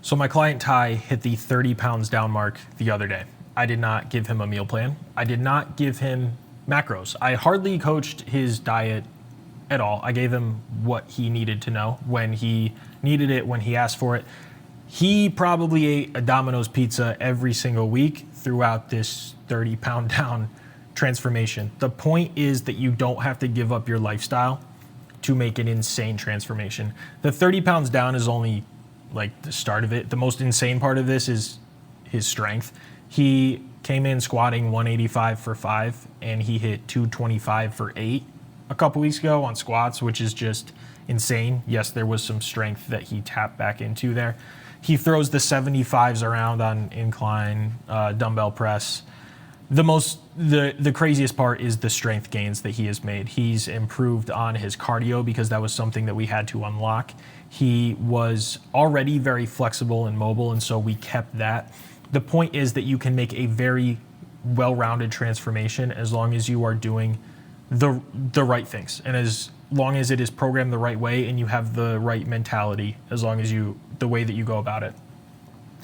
So my client Ty hit the 30 pounds down mark the other day. I did not give him a meal plan. I did not give him macros. I hardly coached his diet at all. I gave him what he needed to know when he needed it, when he asked for it. He probably ate a Domino's pizza every single week throughout this 30 pound down transformation. The point is that you don't have to give up your lifestyle to make an insane transformation. The 30 pounds down is only like the start of it. The most insane part of this is his strength. He came in squatting 185 for 5 and he hit 225 for 8 a couple weeks ago on squats, which is just insane. Yes, there was some strength that he tapped back into there. He throws the 75s around on incline, dumbbell press. The craziest part is the strength gains that he has made. He's improved on his cardio because that was something that we had to unlock. He was already very flexible and mobile, and so we kept that. The point is that you can make a very well-rounded transformation as long as you are doing the right things, and as long as it is programmed the right way and you have the right mentality, as long as the way that you go about it.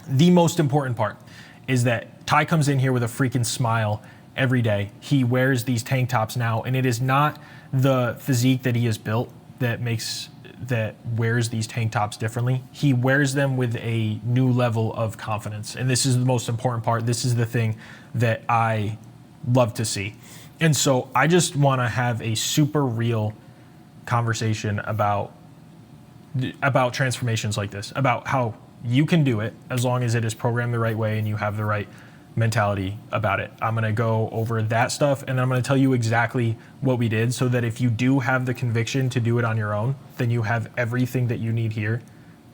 The most important part is that Ty comes in here with a freaking smile every day. He wears these tank tops now, and it is not the physique that he has built that wears these tank tops differently. He wears them with a new level of confidence, and this is the most important part. This is the thing that I love to see. And so I just want to have a super real conversation about transformations like this, about how you can do it as long as it is programmed the right way and you have the right mentality about it. I'm going to go over that stuff, and then I'm going to tell you exactly what we did so that if you do have the conviction to do it on your own, then you have everything that you need here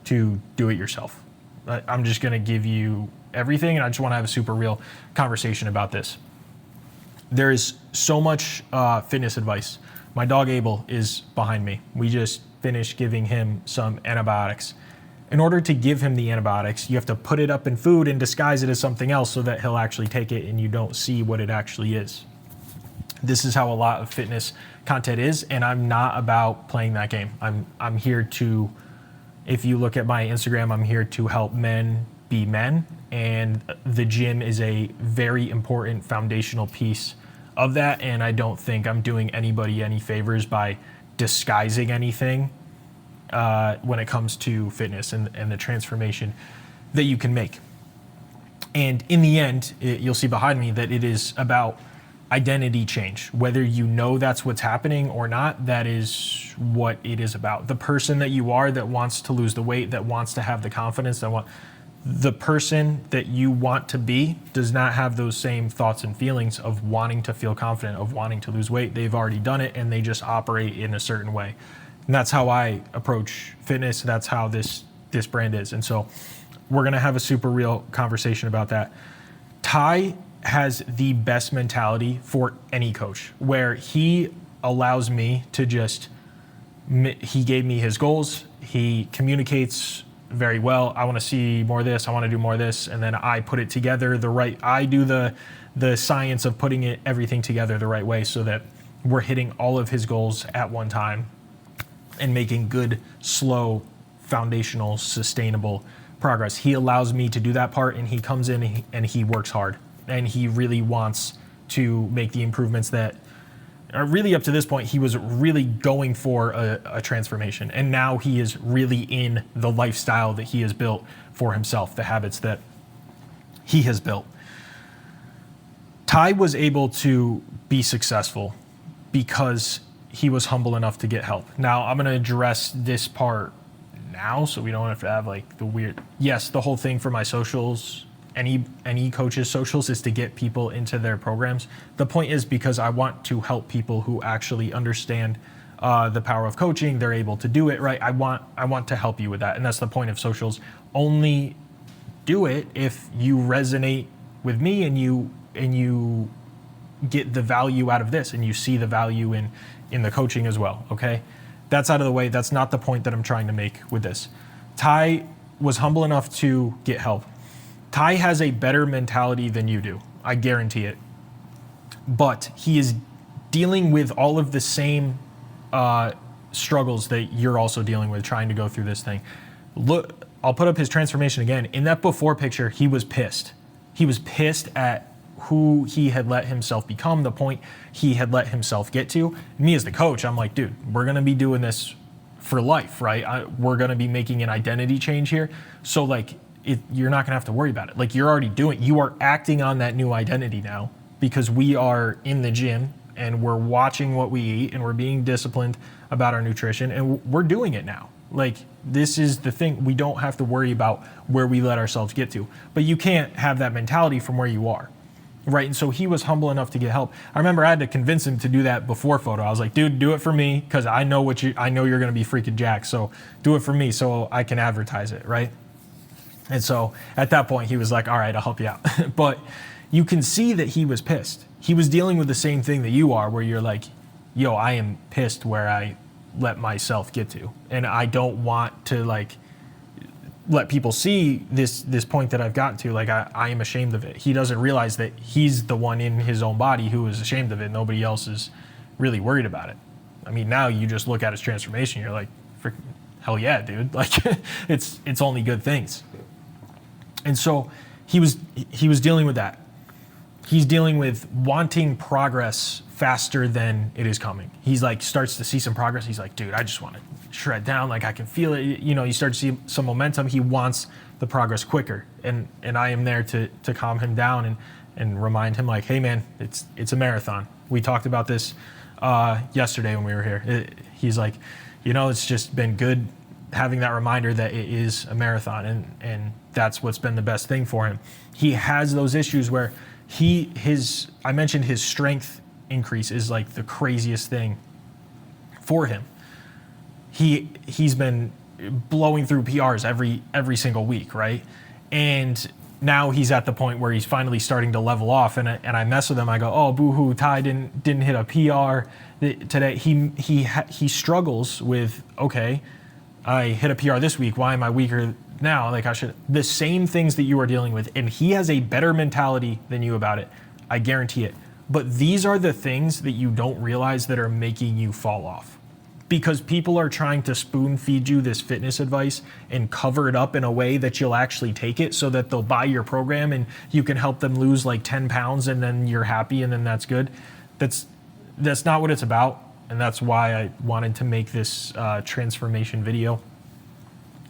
to do it yourself. I'm just going to give you everything, and I just want to have a super real conversation about this. There is so much fitness advice. My dog Abel is behind me. We just finished giving him some antibiotics. In order to give him the antibiotics, you have to put it up in food and disguise it as something else so that he'll actually take it and you don't see what it actually is. This is how a lot of fitness content is, and I'm not about playing that game. I'm here to, if you look at my Instagram, I'm here to help men be men, and the gym is a very important foundational piece of that, and I don't think I'm doing anybody any favors by disguising anything when it comes to fitness and the transformation that you can make. And in the end, you'll see behind me that it is about identity change. Whether you know that's what's happening or not, that is what it is about. The person that you are that wants to lose the weight, that wants to have the confidence, the person that you want to be does not have those same thoughts and feelings of wanting to feel confident, of wanting to lose weight. They've already done it and they just operate in a certain way. And that's how I approach fitness. That's how this brand is. And so we're going to have a super real conversation about that. Ty has the best mentality for any coach, where he allows me to he gave me his goals. He communicates very well. I want to see more of this. I want to do more of this. And then I put it together I do the science of putting everything together the right way so that we're hitting all of his goals at one time and making good, slow, foundational, sustainable progress. He allows me to do that part, and he comes in and he works hard, and he really wants to make the improvements that are really, up to this point, he was really going for a transformation. And now he is really in the lifestyle that he has built for himself, the habits that he has built. Ty was able to be successful because he was humble enough to get help. Now, I'm going to address this part now so we don't have to have like the weird... Yes, the whole thing for my socials, any coach's socials, is to get people into their programs. The point is because I want to help people who actually understand the power of coaching. They're able to do it, right? I want to help you with that, and that's the point of socials. Only do it if you resonate with me and you get the value out of this and you see the value in the coaching as well, okay? That's out of the way. That's not the point that I'm trying to make with this. Ty was humble enough to get help. Ty has a better mentality than you do. I guarantee it. But he is dealing with all of the same struggles that you're also dealing with trying to go through this thing. Look, I'll put up his transformation again. In that before picture, he was pissed. He was pissed at who he had let himself become, the point he had let himself get to. Me as the coach, I'm like, dude, we're going to be doing this for life, right? We're going to be making an identity change here. So like, you're not going to have to worry about it. Like, you're already you are acting on that new identity now, because we are in the gym and we're watching what we eat and we're being disciplined about our nutrition, and we're doing it now. Like, this is the thing. We don't have to worry about where we let ourselves get to, but you can't have that mentality from where you are. Right. And so he was humble enough to get help. I remember I had to convince him to do that before photo. I was like, dude, do it for me, because I know you're going to be freaking jacked. So do it for me so I can advertise it. Right. And so at that point, he was like, all right, I'll help you out. But you can see that he was pissed. He was dealing with the same thing that you are, where you're like, yo, I am pissed where I let myself get to. And I don't want to like let people see this point that I've gotten to. Like, I am ashamed of it. He doesn't realize that he's the one in his own body who is ashamed of it. Nobody else is really worried about it. I mean, now you just look at his transformation, you're like, freaking hell yeah, dude. Like, it's only good things. And so he was dealing with that. He's dealing with wanting progress faster than it is coming. He's like, starts to see some progress. He's like, dude, I just want to shred down. Like, I can feel it. You know, you start to see some momentum. He wants the progress quicker. And I am there to calm him down and remind him, like, hey man, it's a marathon. We talked about this yesterday when we were here. He's like, you know, it's just been good having that reminder that it is a marathon, and that's what's been the best thing for him. He has those issues where I mentioned his strength increase is like the craziest thing for him. He's been blowing through PRs every single week, right? And now he's at the point where he's finally starting to level off, and I mess with him. I go, oh, boo-hoo, Ty didn't hit a PR today. He struggles with, okay, I hit a PR this week. Why am I weaker now? Like, the same things that you are dealing with, and he has a better mentality than you about it. I guarantee it. But these are the things that you don't realize that are making you fall off, because people are trying to spoon feed you this fitness advice and cover it up in a way that you'll actually take it, so that they'll buy your program and you can help them lose like 10 pounds and then you're happy and then that's good. That's not what it's about. And that's why I wanted to make this transformation video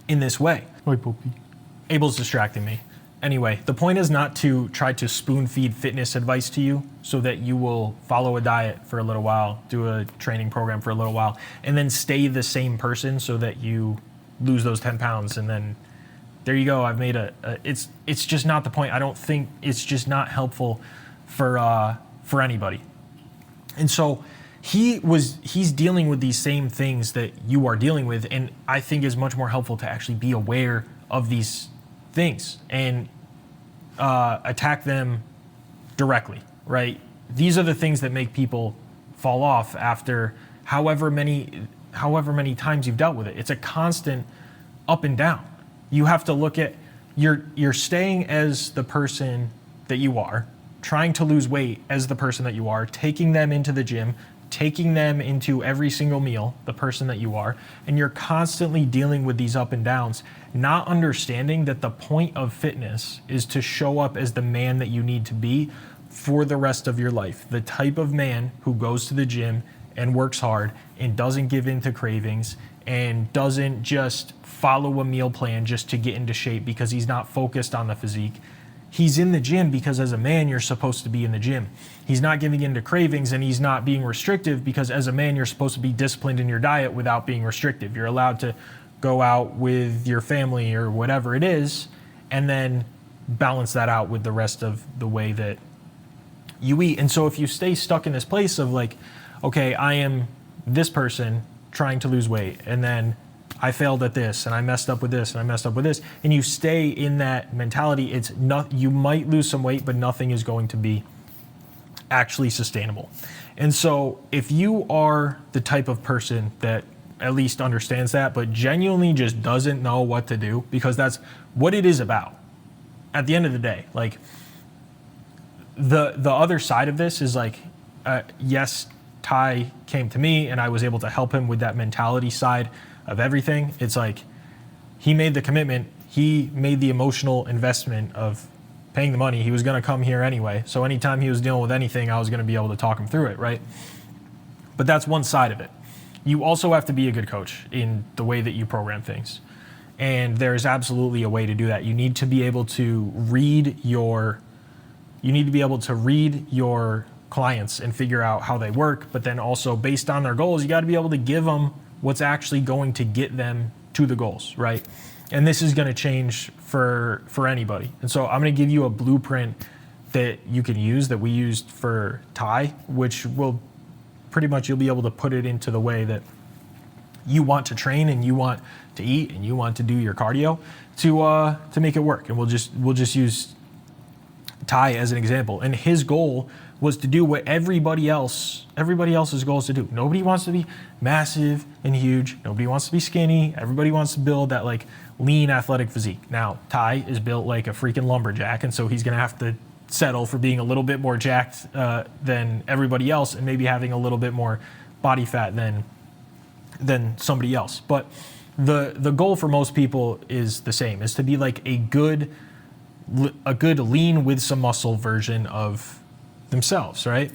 in this way. Hi, Poppy. Abel's distracting me. Anyway, the point is not to try to spoon feed fitness advice to you so that you will follow a diet for a little while, do a training program for a little while, and then stay the same person so that you lose those 10 pounds. And then there you go. I've made it's just not the point. I don't think it's just not helpful for anybody. And so he's dealing with these same things that you are dealing with, and I think is much more helpful to actually be aware of these things and attack them directly, right? These are the things that make people fall off after however many times you've dealt with it. It's a constant up and down. You have to look at you're staying as the person that you are, trying to lose weight as the person that you are, taking them into the gym, taking them into every single meal, the person that you are, and you're constantly dealing with these up and downs, not understanding that the point of fitness is to show up as the man that you need to be for the rest of your life. The type of man who goes to the gym and works hard and doesn't give in to cravings and doesn't just follow a meal plan just to get into shape because he's not focused on the physique. He's in the gym because as a man, you're supposed to be in the gym. He's not giving in to cravings, and he's not being restrictive because as a man, you're supposed to be disciplined in your diet without being restrictive. You're allowed to go out with your family or whatever it is, and then balance that out with the rest of the way that you eat. And so if you stay stuck in this place of like, okay, I am this person trying to lose weight, and then I failed at this, and I messed up with this, and I messed up with this, and you stay in that mentality, it's not, you might lose some weight, but nothing is going to be actually sustainable. And so if you are the type of person that at least understands that, but genuinely just doesn't know what to do, because that's what it is about at the end of the day. Like, the other side of this is like, yes, Ty came to me and I was able to help him with that mentality side of everything. It's like, he made the commitment, he made the emotional investment of paying the money. He was going to come here anyway. So anytime he was dealing with anything, I was going to be able to talk him through it, right? But that's one side of it. You also have to be a good coach in the way that you program things. And there's absolutely a way to do that. You need to be able to read your clients and figure out how they work, but then also based on their goals, you got to be able to give them what's actually going to get them to the goals, right? And this is going to change for anybody. And so I'm going to give you a blueprint that you can use that we used for Ty, which will pretty much, you'll be able to put it into the way that you want to train and you want to eat and you want to do your cardio to make it work. And we'll just use Ty as an example. And his goal was to do what everybody else's goal is to do. Nobody wants to be massive and huge. Nobody wants to be skinny. Everybody wants to build that like lean athletic physique. Now, Ty is built like a freaking lumberjack, and so he's going to have to settle for being a little bit more jacked than everybody else and maybe having a little bit more body fat than somebody else. But the goal for most people is the same, is to be like a good lean with some muscle version of themselves, right?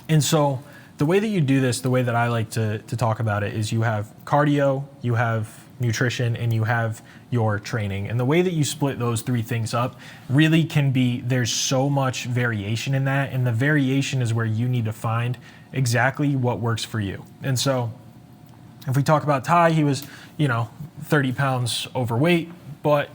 And so the way that you do this, the way that I like to talk about it, is you have cardio, you have nutrition, and you have your training. And the way that you split those three things up really can be, there's so much variation in that, and the variation is where you need to find exactly what works for you. And so if we talk about Ty, he was, 30 pounds overweight, but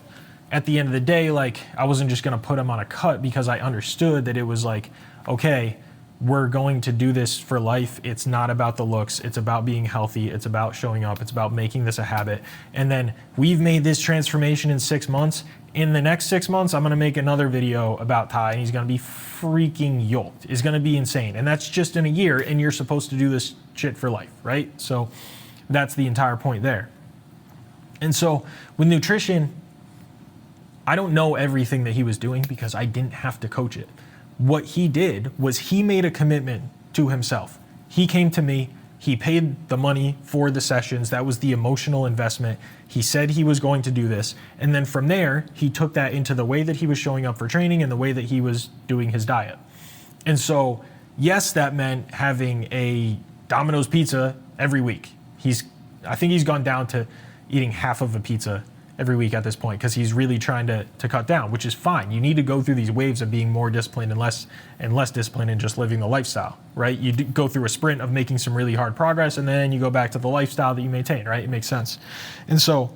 at the end of the day, like, I wasn't just going to put him on a cut because I understood that it was like, okay, we're going to do this for life. It's not about the looks. It's about being healthy. It's about showing up. It's about making this a habit. And then we've made this transformation in 6 months. In the next 6 months, I'm going to make another video about Ty, and he's going to be freaking yoked. It's going to be insane. And that's just in a year, and you're supposed to do this shit for life, right? So that's the entire point there. And so with nutrition, I don't know everything that he was doing because I didn't have to coach it. What he did was he made a commitment to himself. He came to me, he paid the money for the sessions. That was the emotional investment. He said he was going to do this. And then from there, he took that into the way that he was showing up for training and the way that he was doing his diet. And so, yes, that meant having a Domino's pizza every week. I think he's gone down to eating half of a pizza every week at this point because he's really trying to cut down, which is fine. You need to go through these waves of being more disciplined and less disciplined and just living the lifestyle, right? You go through a sprint of making some really hard progress, and then you go back to the lifestyle that you maintain, right? It makes sense. And so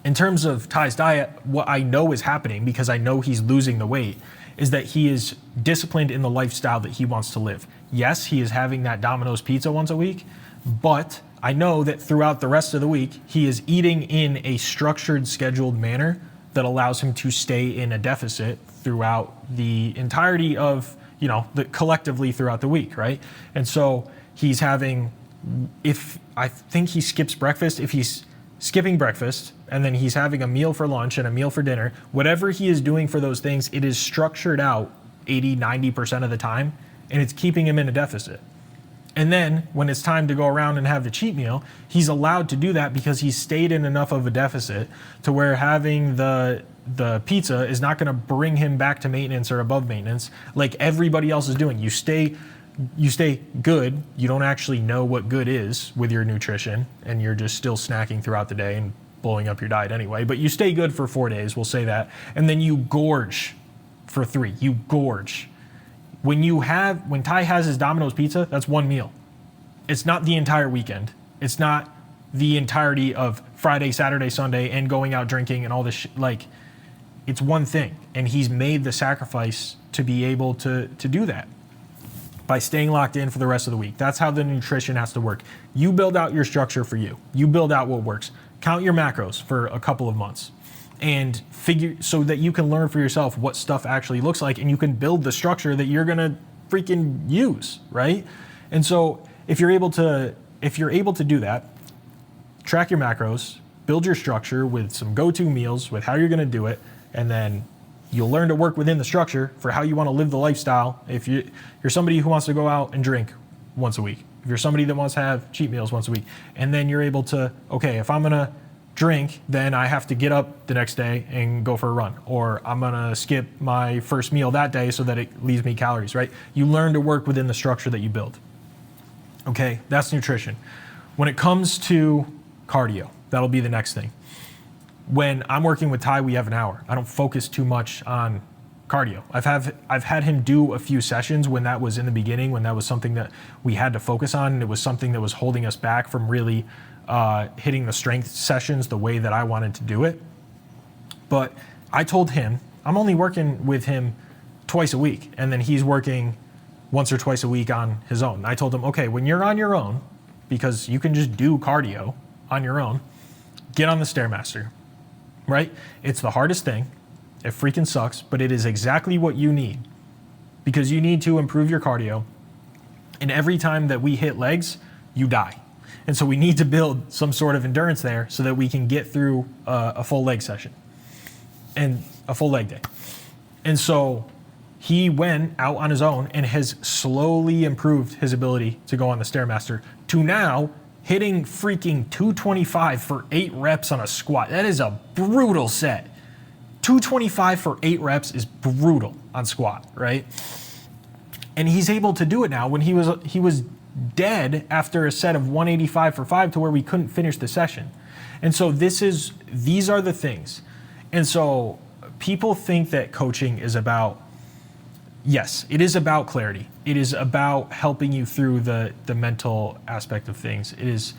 in terms of Ty's diet, what I know is happening, because I know he's losing the weight, is that he is disciplined in the lifestyle that he wants to live. Yes, he is having that Domino's pizza once a week, but I know that throughout the rest of the week, he is eating in a structured, scheduled manner that allows him to stay in a deficit throughout the entirety of, collectively throughout the week, right? And so he's having, if I think he skips breakfast, if he's skipping breakfast and then he's having a meal for lunch and a meal for dinner, whatever he is doing for those things, it is structured out 80, 90% of the time, and it's keeping him in a deficit. And then when it's time to go around and have the cheat meal, he's allowed to do that because he's stayed in enough of a deficit to where having the pizza is not going to bring him back to maintenance or above maintenance like everybody else is doing. You stay good. You don't actually know what good is with your nutrition, and you're just still snacking throughout the day and blowing up your diet anyway. But you stay good for 4 days, we'll say that. And then you gorge for 3. You gorge. When Ty has his Domino's pizza, that's one meal. It's not the entire weekend. It's not the entirety of Friday, Saturday, Sunday, and going out drinking and all this shit. Like, it's one thing. And he's made the sacrifice to be able to do that by staying locked in for the rest of the week. That's how the nutrition has to work. You build out your structure for you. You build out what works. Count your macros for a couple of months and figure so that you can learn for yourself what stuff actually looks like, and you can build the structure that you're gonna freaking use, right? And so if you're able to do that, track your macros, build your structure with some go-to meals with how you're gonna do it, and then you'll learn to work within the structure for how you wanna live the lifestyle. If you're somebody who wants to go out and drink once a week, if you're somebody that wants to have cheat meals once a week, and then you're able to, okay, if I'm gonna drink, then I have to get up the next day and go for a run, or I'm gonna skip my first meal that day so that it leaves me calories, right? You learn to work within the structure that you build. Okay, that's nutrition. When it comes to cardio, that'll be the next thing. When I'm working with Ty, we have an hour. I don't focus too much on cardio. I've had him do a few sessions when that was in the beginning, when that was something that we had to focus on, and it was something that was holding us back from really hitting the strength sessions the way that I wanted to do it. But I told him, I'm only working with him twice a week, and then he's working once or twice a week on his own. I told him, okay, when you're on your own, because you can just do cardio on your own, get on the Stairmaster, right? It's the hardest thing. It freaking sucks, but it is exactly what you need, because you need to improve your cardio. And every time that we hit legs, you die. And so we need to build some sort of endurance there so that we can get through a full leg session and a full leg day. And so he went out on his own and has slowly improved his ability to go on the Stairmaster to now hitting freaking 225 for 8 reps on a squat. That is a brutal set. 225 for 8 reps is brutal on squat, right? And he's able to do it now when he was dead after a set of 185 for 5 to where we couldn't finish the session. And so these are the things. And so people think that coaching is about, yes, it is about clarity. It is about helping you through the mental aspect of things. It is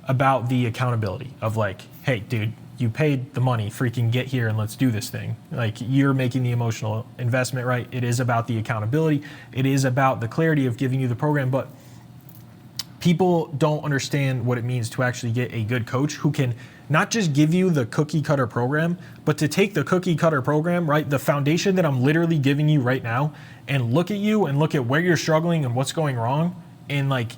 about the accountability of like, hey, dude, you paid the money, freaking get here and let's do this thing. Like, you're making the emotional investment, right? It is about the accountability. It is about the clarity of giving you the program. But people don't understand what it means to actually get a good coach who can not just give you the cookie cutter program, but to take the cookie cutter program, right? The foundation that I'm literally giving you right now, and look at you and look at where you're struggling and what's going wrong, and like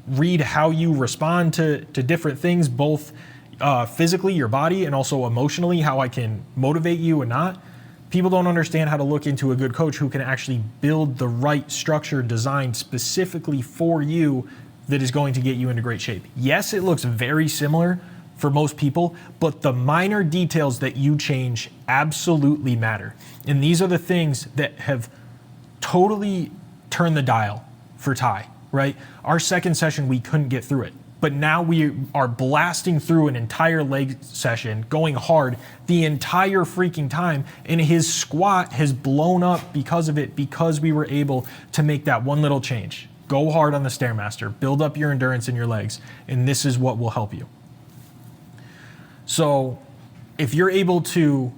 read how you respond to different things, both physically, your body, and also emotionally, how I can motivate you and not. People don't understand how to look into a good coach who can actually build the right structure designed specifically for you that is going to get you into great shape. Yes, it looks very similar for most people, but the minor details that you change absolutely matter. And these are the things that have totally turned the dial for Ty, right? Our second session, we couldn't get through it. But now we are blasting through an entire leg session, going hard the entire freaking time. And his squat has blown up because of it, because we were able to make that one little change. Go hard on the Stairmaster, build up your endurance in your legs, and this is what will help you. So if you're able to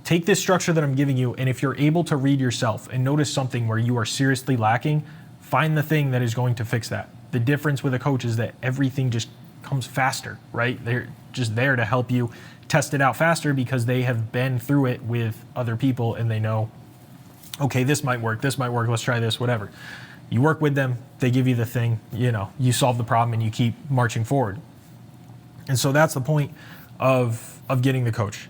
take this structure that I'm giving you, and if you're able to read yourself and notice something where you are seriously lacking, find the thing that is going to fix that. The difference with a coach is that everything just comes faster, right? They're just there to help you test it out faster because they have been through it with other people and they know, okay, this might work, let's try this, whatever. You work with them, they give you the thing, you solve the problem and you keep marching forward. And so that's the point of getting the coach.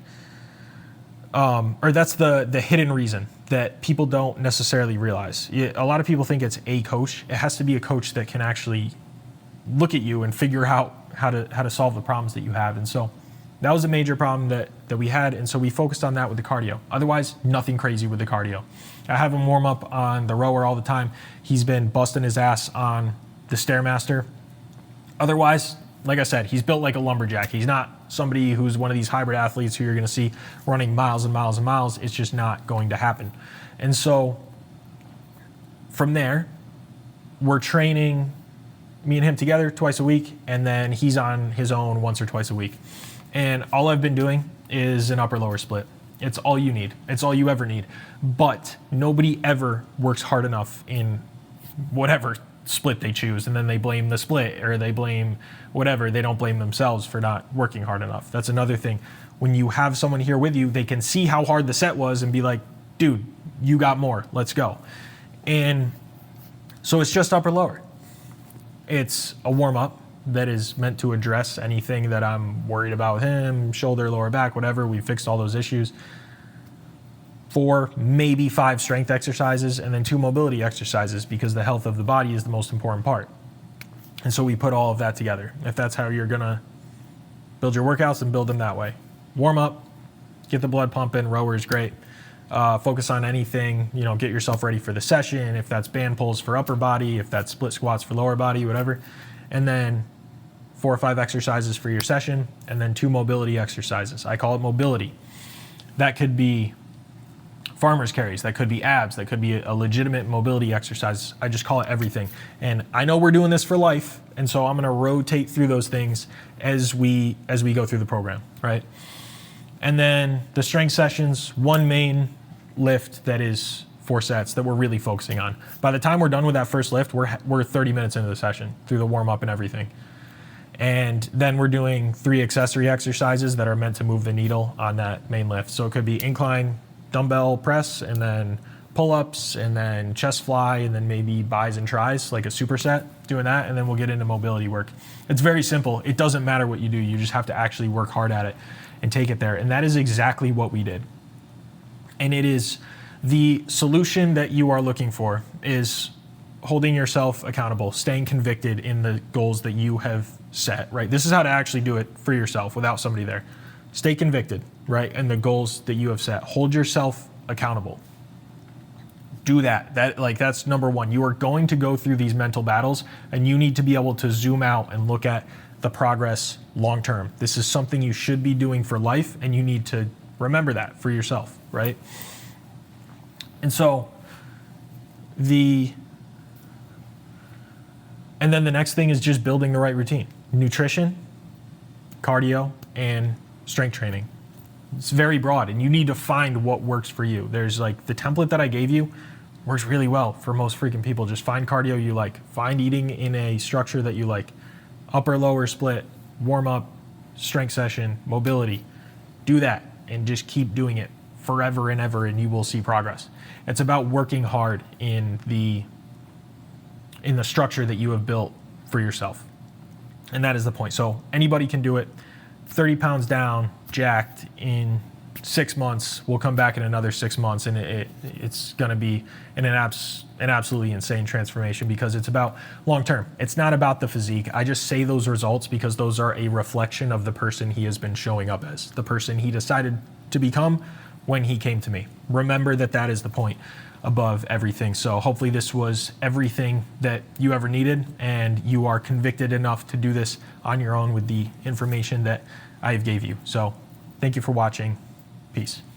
Or that's the hidden reason that people don't necessarily realize. A lot of people think it's a coach. It has to be a coach that can actually look at you and figure out how to solve the problems that you have. And so that was a major problem that we had. And so we focused on that with the cardio. Otherwise, nothing crazy with the cardio. I have him warm up on the rower all the time. He's been busting his ass on the Stairmaster. Otherwise, like I said, he's built like a lumberjack. He's not somebody who's one of these hybrid athletes who you're going to see running miles and miles and miles. It's just not going to happen. And so from there, we're training me and him together twice a week, and then he's on his own once or twice a week. And all I've been doing is an upper-lower split. It's all you need. It's all you ever need. But nobody ever works hard enough in whatever split they choose, and then they blame the split or they blame whatever. They don't blame themselves for not working hard enough. That's another thing. When you have someone here with you, they can see how hard the set was and be like, dude, you got more, let's go. And so it's just upper lower. It's a warm-up that is meant to address anything that I'm worried about with him, shoulder, lower back, whatever. We fixed all those issues. 4, maybe 5 strength exercises, and then 2 mobility exercises, because the health of the body is the most important part. And so we put all of that together. If that's how you're gonna Build your workouts and build them that way. Warm up, get the blood pumping. Rower is great. Focus on anything, get yourself ready for the session. If that's band pulls for upper body, if that's split squats for lower body, whatever. And then 4 or 5 exercises for your session, and then 2 mobility exercises. I call it mobility. That could be farmer's carries, that could be abs, that could be a legitimate mobility exercise. I just call it everything. And I know we're doing this for life, and so I'm gonna rotate through those things as we go through the program, right? And then the strength sessions, one main lift that is 4 sets that we're really focusing on. By the time we're done with that first lift, we're 30 minutes into the session through the warm up and everything. And then we're doing 3 accessory exercises that are meant to move the needle on that main lift. So it could be incline dumbbell press, and then pull-ups, and then chest fly, and then maybe bis and tris, like a superset, doing that, and then we'll get into mobility work. It's very simple. It doesn't matter what you do. You just have to actually work hard at it and take it there. And that is exactly what we did. And it is the solution that you are looking for is holding yourself accountable, staying convicted in the goals that you have set, right? This is how to actually do it for yourself without somebody there. Stay convicted, right? And the goals that you have set. Hold yourself accountable. Do that. That's number one. You are going to go through these mental battles, and you need to be able to zoom out and look at the progress long term. This is something you should be doing for life, and you need to remember that for yourself, right? And so and then the next thing is just building the right routine. Nutrition, cardio, and strength training. It's very broad, and you need to find what works for you. There's the template that I gave you works really well for most freaking people. Just find cardio you like. Find eating in a structure that you like. Upper, lower split, warm up, strength session, mobility. Do that and just keep doing it forever and ever, and you will see progress. It's about working hard in the structure that you have built for yourself. And that is the point. So anybody can do it. 30 pounds down, jacked in 6 months. We'll come back in another 6 months, and it's going to be an absolutely insane transformation, because it's about long term. It's not about the physique. I just say those results because those are a reflection of the person he has been showing up as, the person he decided to become when he came to me. Remember that is the point above everything. So hopefully this was everything that you ever needed, and you are convicted enough to do this on your own with the information that I have gave you. So thank you for watching. Peace.